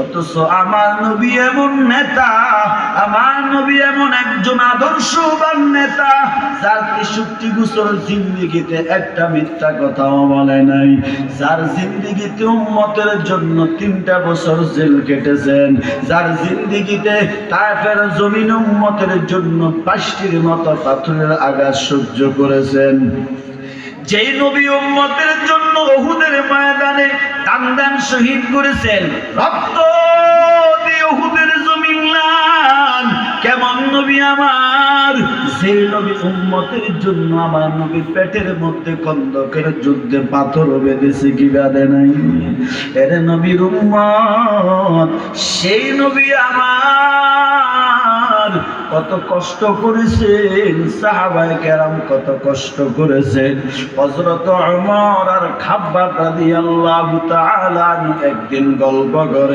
অথচ আমার নবী এমন নেতা, আমার নবী এমন একজন আদর্শবান নেতা, যার 63 বছর জিন্দেগিতে একটা মিথ্যা কথাও বলে নাই, যার জিন্দেগিতে উম্মতের জন্য 3টা বছর জেল কেটেছেন, যার জিন্দেগিতে তায়েফের জমিন উম্মতের জন্য 5টির মতো পাথরের আঘাত সহ্য করেছেন, যেই নবী উম্মতের জন্য উহুদের ময়দানে কান্দান শহীদ করেছেন, রক্ত দিয়ে উহুদের জমিন লাল, কেমন নবী আমার, যেই নবী উম্মতের জন্য আমার নবীর পেটের মধ্যে খন্দকের যুদ্ধে পাথর বেঁধেছে কি বাঁধে নাই? এর নবীর উম্মত, সেই নবী আমার কত কষ্ট করেছেন, সাহাবায়ে কেরাম কত কষ্ট করেছেন। হযরত ওমর আর খাব্বাব রাদিয়াল্লাহু তাআলা একদিন গল্প করে